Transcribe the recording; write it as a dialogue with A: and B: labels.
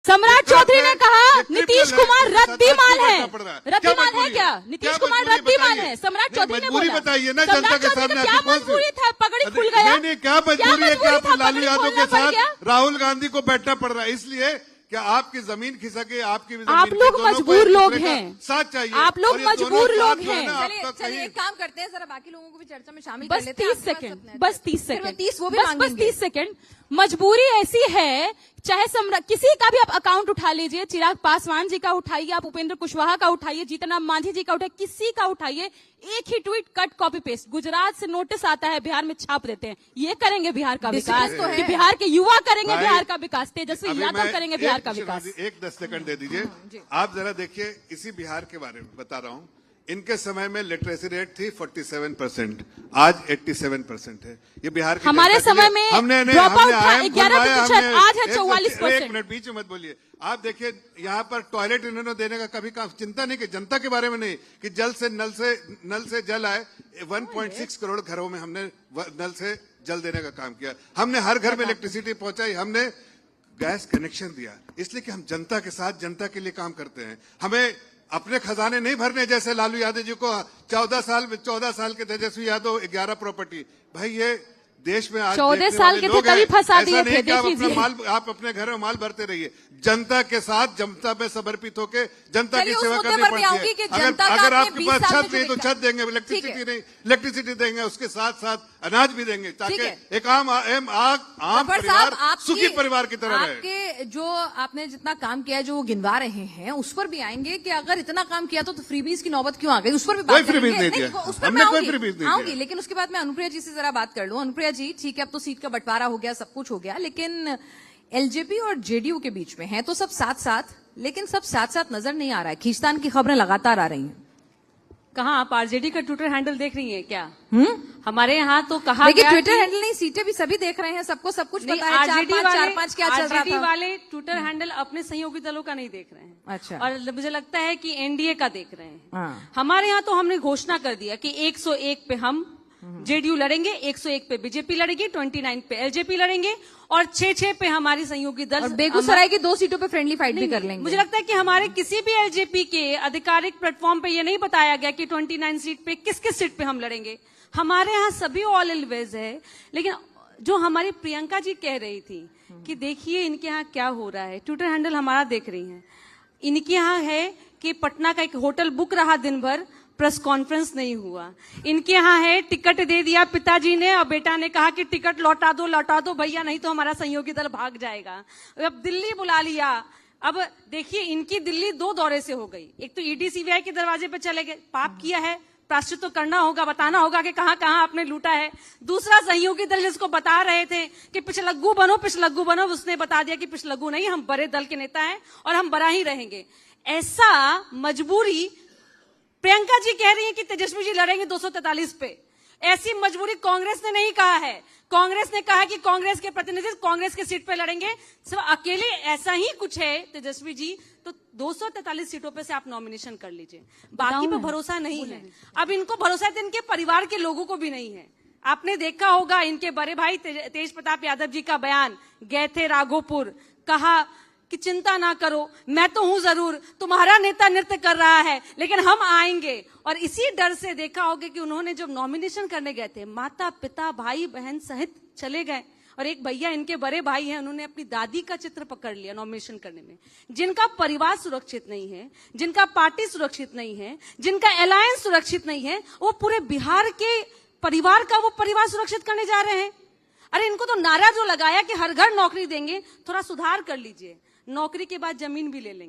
A: सम्राट चौधरी ने कहा नीतीश कुमार रद्दीमाल है। रद्दीमाल है क्या? नीतीश कुमार रद्दीमाल है, सम्राट चौधरी ने बोला।
B: बताइए ना जनता के सामने।
A: क्या मजबूरी था? पगड़ी खुल गया।
B: नहीं, क्या मजबूरी है? क्या लालू यादव के साथ राहुल गांधी को बैठना पड़ रहा है? इसलिए क्या आपकी जमीन खिसके, आपकी
A: आप लोग मजबूर लोग हैं,
B: साथ चाहिए।
A: आप लोग मजबूर लोग हैं।
C: चलिए एक काम करते हैं, जरा बाकी लोगों को भी चर्चा में शामिल
A: बस
C: कर लेते हैं।
A: 30 सेकंड, बस 30 सेकंड,
C: 30 वो भी
A: बस 30 सेकंड। मजबूरी ऐसी है, चाहे किसी का भी आप अकाउंट उठा लीजिए, चिराग पासवान जी का उठाइए, आप उपेंद्र कुशवाहा का उठाइए, जीतन राम मांझी जी का उठाइए, किसी का उठाइए, एक ही tweet cut copy paste. Gujarat से नोटिस आता है, बिहार में छाप देते हैं। ये करेंगे बिहार का विकास? तो कि बिहार के युवा करेंगे बिहार का विकास? तेजस्वी यादव करेंगे बिहार का विकास?
B: एक 10 सेकंड दे दीजिए। आप जरा देखिए, इसी बिहार के बारे में बता रहा हूँ। इनके समय में लिटरेसी रेट थी 47%, आज 87% है। ये बिहार के
A: हमारे समय में
B: हमने
A: 11%, आज है 44%।
B: एक मिनट बीच में मत बोलिए। आप देखिए, यहाँ पर टॉयलेट इन्होंने देने का कभी चिंता नहीं की, जनता के बारे में नहीं कि जल से नल से जल आए। 1.6 करोड़ घरों में हमने नल से जल देने का काम किया। हमने हर घर में इलेक्ट्रिसिटी पहुंचाई, हमने गैस कनेक्शन दिया, इसलिए कि हम जनता के साथ, जनता के लिए काम करते हैं। हमें अपने खजाने नहीं भरने, जैसे लालू यादव जी को 14 साल के तेजस्वी यादव 11 प्रॉपर्टी। भाई ये देश में आज
A: 14 साल के थे तभी फंसा दिए थे।
B: आप अपने घर में माल भरते रहिए, जनता के साथ, जनता में समर्पित होकर जनता की सेवा करनी पड़ती है। अगर आपके पास छत नहीं तो छत देंगे, इलेक्ट्रिसिटी देंगे, उसके साथ साथ अनाज भी देंगे, ताकि एक आम परिवार सुखी परिवार की तरह रहे।
C: आपके जो आपने जितना काम किया है, जो वो गिनवा रहे हैं, उस पर भी आएंगे कि अगर इतना काम किया तो फ्रीबीज की नौबत क्यों आ गई? उस पर भी बात करेंगे। उस पर मैं आऊंगी, लेकिन उसके बाद मैं अनुप्रिया जी से जरा बात कर लूं। अनुप्रिया जी, ठीक है, अब तो सीट का बंटवारा हो गया, सब कुछ हो गया, लेकिन एलजेपी और जेडीयू के बीच में है तो सब साथ साथ, लेकिन सब साथ साथ नजर नहीं आ रहा है। खींचतान की खबरें लगातार आ रही हैं।
D: कहाँ आप आरजेडी का ट्विटर हैंडल देख रही हैं क्या? हमारे यहाँ तो कहा गया
C: ट्विटर हैंडल नहीं, सीटें भी सभी देख रहे हैं, सबको सब कुछ पता है।
D: आरजेडी
C: क्या चल रहा था?
D: वाले ट्विटर हैंडल अपने सहयोगी दलों का नहीं देख रहे हैं।
C: अच्छा।
D: और मुझे लगता है कि एनडीए का देख रहे हैं। हमारे यहाँ तो हमने घोषणा कर दिया कि 101 पे हम जेडीयू लड़ेंगे, 101 पे बीजेपी लड़ेगी, 29 पे एलजेपी लड़ेंगे और 6 पे हमारी सहयोगी दल।
C: और बेगूसराय की 2 सीटों पे फ्रेंडली फाइट भी कर लेंगे।
D: मुझे लगता है कि हमारे किसी भी एलजेपी के आधिकारिक प्लेटफॉर्म पे ये नहीं बताया गया कि 29 सीट पे किस किस सीट पे हम लड़ेंगे। हमारे यहाँ सभी ऑल एलवेज है। लेकिन जो हमारी प्रियंका जी कह रही थी कि देखिए इनके यहाँ क्या हो रहा है, ट्विटर हैंडल हमारा देख रही है। इनके यहाँ है कि पटना का एक होटल बुक रहा, दिन भर प्रेस कॉन्फ्रेंस नहीं हुआ। इनके यहाँ है टिकट दे दिया पिताजी ने और बेटा ने कहा कि टिकट लौटा दो भैया, नहीं तो हमारा सहयोगी दल भाग जाएगा। अब दिल्ली बुला लिया। अब देखिए इनकी दिल्ली 2 दौरे से हो गई। एक तो ईडी सीबीआई के दरवाजे पे चले गए, पाप किया है, प्रायश्चित तो करना होगा, बताना होगा कि कहाँ कहाँ आपने लूटा है। दूसरा सहयोगी दल जिसको बता रहे थे कि पिछलग्गू बनो, उसने बता दिया कि पिछलग्गू नहीं, हम बड़े दल के नेता हैं और हम बड़ा ही रहेंगे। ऐसा मजबूरी प्रियंका जी कह रही हैं कि तेजस्वी जी लड़ेंगे 243 पे। ऐसी मजबूरी कांग्रेस ने नहीं कहा है। कांग्रेस ने कहा कि कांग्रेस के प्रतिनिधि कांग्रेस के सीट पे लड़ेंगे। सिर्फ अकेले ऐसा ही कुछ है तेजस्वी जी, तो 243 सीटों पे से आप नॉमिनेशन कर लीजिए। बाकी पे भरोसा नहीं है। अब इनको भरोसा है तो इनके परिवार के लोगों को भी नहीं है। आपने देखा होगा इनके बड़े भाई तेज प्रताप यादव जी का बयान, गए थे राघोपुर, कहा कि चिंता ना करो, मैं तो हूं जरूर, तुम्हारा नेता नृत्य कर रहा है लेकिन हम आएंगे। और इसी डर से देखा होगा कि उन्होंने जब नॉमिनेशन करने गए थे, माता पिता भाई बहन सहित चले गए। और एक भैया इनके बड़े भाई हैं, उन्होंने अपनी दादी का चित्र पकड़ लिया नॉमिनेशन करने में। जिनका परिवार सुरक्षित नहीं है, जिनका पार्टी सुरक्षित नहीं है, जिनका अलायंस सुरक्षित नहीं है, वो पूरे बिहार के परिवार का वो परिवार सुरक्षित करने जा रहे हैं। अरे इनको तो नारा जो लगाया कि हर घर नौकरी देंगे, थोड़ा सुधार कर लीजिए। नौकरी के बाद जमीन भी ले लेंगे।